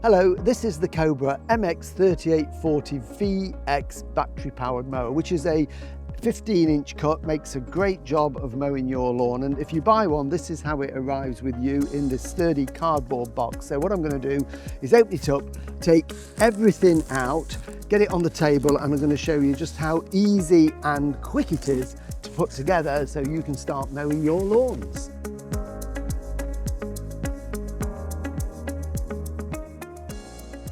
Hello, this is the Cobra MX3840VX battery powered mower, which is a 15-inch cut, makes a great job of mowing your lawn. And if you buy one, this is how it arrives with you in this sturdy cardboard box. So what I'm going to do is open it up, take everything out, get it on the table, and I'm going to show you just how easy and quick it is to put together so you can start mowing your lawns.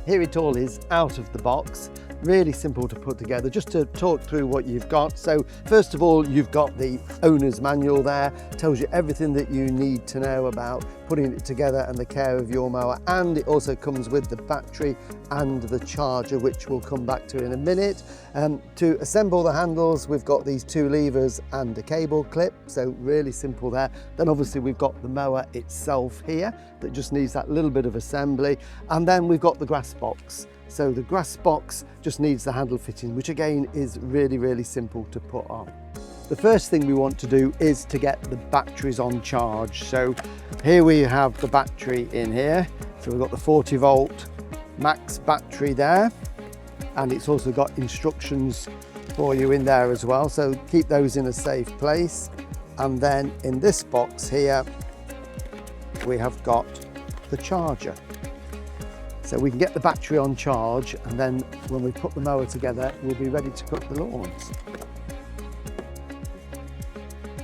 Here it all is out of the box, really simple to put together. Just to talk through what you've got. So first of all, you've got the owner's manual there, tells you everything that you need to know about putting it together and the care of your mower, and it also comes with the battery and the charger, which we'll come back to in a minute. To assemble the handles, we've got these two levers and a cable clip, so really simple there. Then obviously we've got the mower itself here that just needs that little bit of assembly, and then we've got the grass box. So the grass box just needs the handle fitting, which again is really simple to put on. The first thing we want to do is to get the batteries on charge. So here we have the battery in here. So we've got the 40 volt max battery there, and it's also got instructions for you in there as well. So keep those in a safe place. And then in this box here, we have got the charger. So we can get the battery on charge, and then when we put the mower together, we'll be ready to cut the lawns.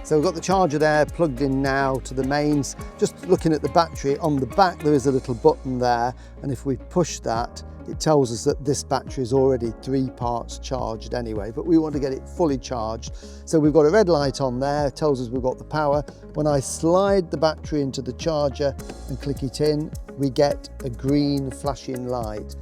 So we've got the charger there plugged in now to the mains. Just looking at the battery, on the back there is a little button there, and if we push that, it tells us that this battery is already 3 parts charged anyway, but we want to get it fully charged. So we've got a red light on there, tells us we've got the power. When I slide the battery into the charger and click it in, we get a green flashing light.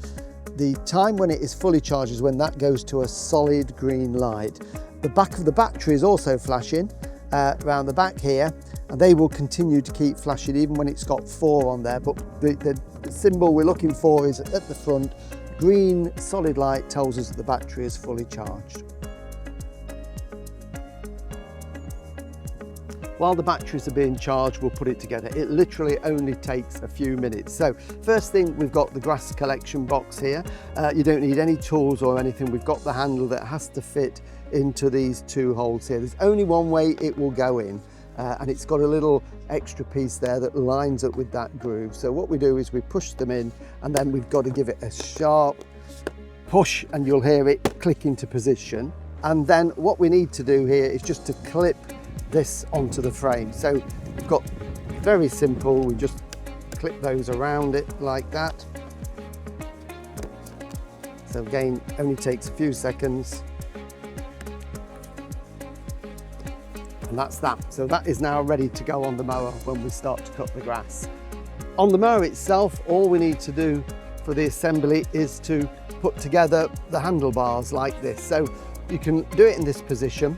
The time when it is fully charged is when that goes to a solid green light. The back of the battery is also flashing around the back here, and they will continue to keep flashing even when it's got 4 on there, but the symbol we're looking for is at the front. Green solid light tells us that the battery is fully charged. While the batteries are being charged, we'll put it together. It literally only takes a few minutes. So first thing, we've got the grass collection box here. You don't need any tools or anything. We've got the handle that has to fit into these 2 holes here. There's only one way it will go in, and it's got a little extra piece there that lines up with that groove. So what we do is we push them in, and then we've got to give it a sharp push, and you'll hear it click into position. And then what we need to do here is just to clip this onto the frame. So we've got very simple, we just clip those around it like that. So again, only takes a few seconds. And that's that. So that is now ready to go on the mower when we start to cut the grass. On the mower itself, all we need to do for the assembly is to put together the handlebars like this. So you can do it in this position.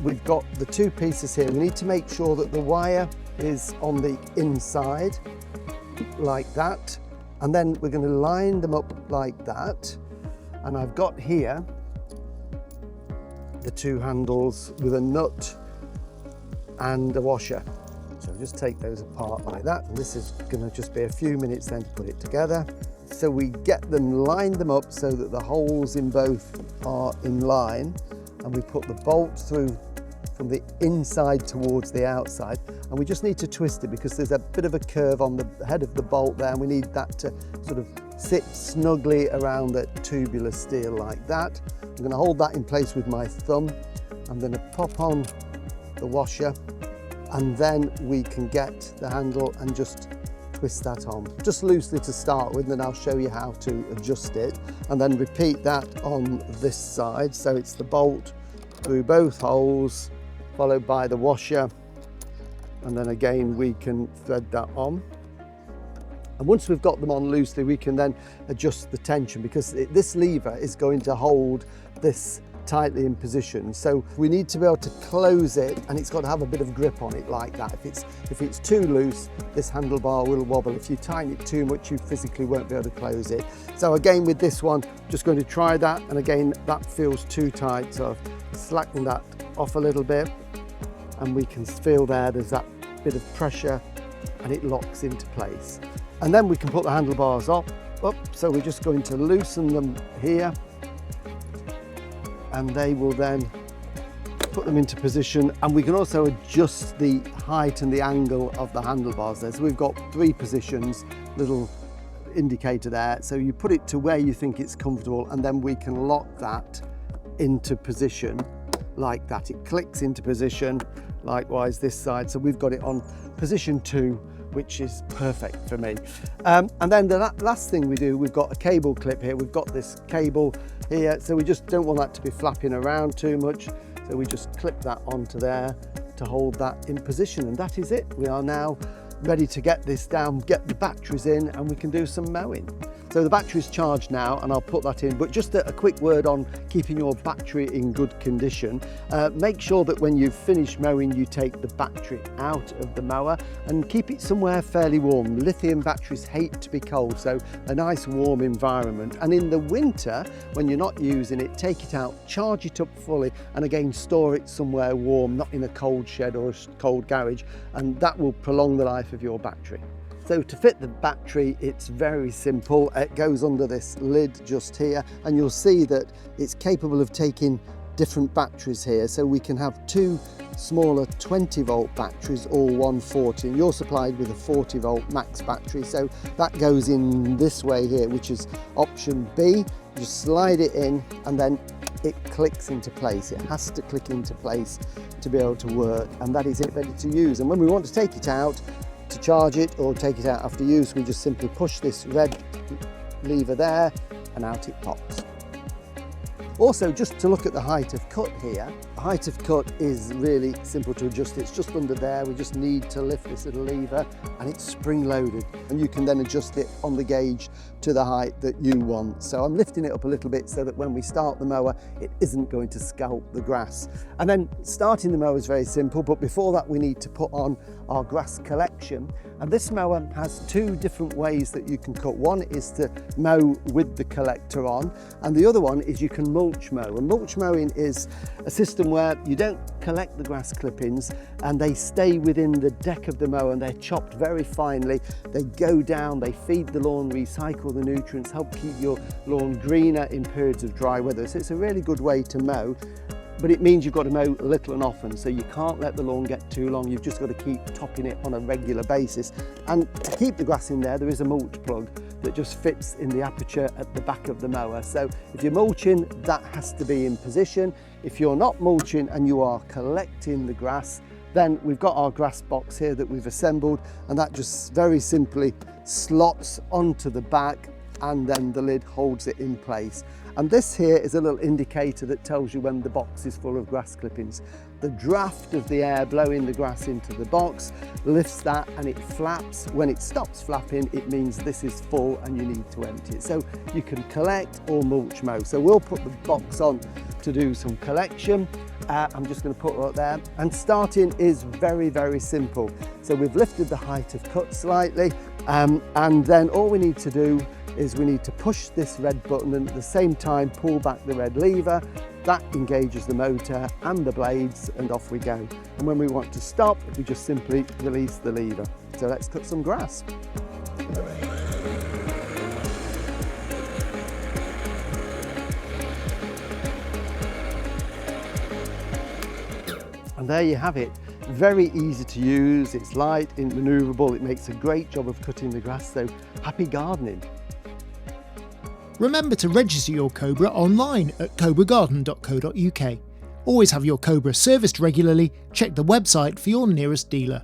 We've got the 2 pieces here. We need to make sure that the wire is on the inside like that, and then we're going to line them up like that. And I've got here the 2 handles with a nut and a washer. So just take those apart like that, and this is going to just be a few minutes then to put it together. So we get them, line them up so that the holes in both are in line, and we put the bolt through from the inside towards the outside, and we just need to twist it because there's a bit of a curve on the head of the bolt there, and we need that to sort of sit snugly around the tubular steel like that. I'm going to hold that in place with my thumb. I'm going to pop on the washer, and then we can get the handle and just twist that on, just loosely to start with, and then I'll show you how to adjust it, and then repeat that on this side. So it's the bolt through both holes, followed by the washer, and then again we can thread that on. And once we've got them on loosely, we can then adjust the tension, because this lever is going to hold this tightly in position. So we need to be able to close it, and it's got to have a bit of grip on it like that. If it's too loose, this handlebar will wobble. If you tighten it too much, you physically won't be able to close it. So again, with this one, just going to try that, and again, that feels too tight, so I've slackened that off a little bit, and we can feel there's that bit of pressure, and it locks into place. And then we can put the handlebars up. So we're just going to loosen them here, and they will then put them into position. And we can also adjust the height and the angle of the handlebars there. So we've got 3 positions, little indicator there. So you put it to where you think it's comfortable, and then we can lock that into position like that. It clicks into position, likewise this side. So we've got it on position 2, which is perfect for me. And then the last thing we do, we've got a cable clip here. We've got this cable here, so we just don't want that to be flapping around too much. So we just clip that onto there to hold that in position, and that is it. We are now ready to get this down, get the batteries in, and we can do some mowing. So the battery's charged now, and I'll put that in, but just a quick word on keeping your battery in good condition. Make sure that when you've finished mowing, you take the battery out of the mower and keep it somewhere fairly warm. Lithium batteries hate to be cold, so a nice warm environment. And in the winter, when you're not using it, take it out, charge it up fully, and again, store it somewhere warm, not in a cold shed or a cold garage, and that will prolong the life of your battery. So to fit the battery, it's very simple. It goes under this lid just here, and you'll see that it's capable of taking different batteries here. So we can have 2 smaller 20-volt batteries or 140, and you're supplied with a 40-volt max battery. So that goes in this way here, which is option B. Just slide it in, and then it clicks into place. It has to click into place to be able to work, and that is it, ready to use. And when we want to take it out, to charge it or take it out after use, we just simply push this red lever there, and out it pops. Also, just to look at the height of cut here, the height of cut is really simple to adjust. It's just under there. We just need to lift this little lever, and it's spring loaded, and you can then adjust it on the gauge to the height that you want. So I'm lifting it up a little bit so that when we start the mower, it isn't going to scalp the grass. And then starting the mower is very simple, but before that we need to put on our grass collection. And this mower has 2 different ways that you can cut. One is to mow with the collector on, and the other one is you can mulch mow. And mulch mowing is a system where you don't collect the grass clippings, and they stay within the deck of the mower, and they're chopped very finely. They go down, they feed the lawn, recycle the nutrients, help keep your lawn greener in periods of dry weather. So it's a really good way to mow. But it means you've got to mow little and often, so you can't let the lawn get too long. You've just got to keep topping it on a regular basis. And to keep the grass in there is a mulch plug that just fits in the aperture at the back of the mower. So if you're mulching, that has to be in position. If you're not mulching and you are collecting the grass, then we've got our grass box here that we've assembled, and that just very simply slots onto the back, and then the lid holds it in place. And this here is a little indicator that tells you when the box is full of grass clippings. The draft of the air blowing the grass into the box lifts that, and it flaps. When it stops flapping, it means this is full and you need to empty it. So you can collect or mulch mow. So we'll put the box on to do some collection. I'm just going to put it up there, and starting is very, very simple. So we've lifted the height of cut slightly, and then all we need to do is we need to push this red button, and at the same time pull back the red lever. That engages the motor and the blades, and off we go. And when we want to stop, we just simply release the lever. So let's cut some grass. And there you have it. Very easy to use, it's light, manoeuvrable, it makes a great job of cutting the grass, so happy gardening. Remember to register your Cobra online at cobragarden.co.uk. Always have your Cobra serviced regularly. Check the website for your nearest dealer.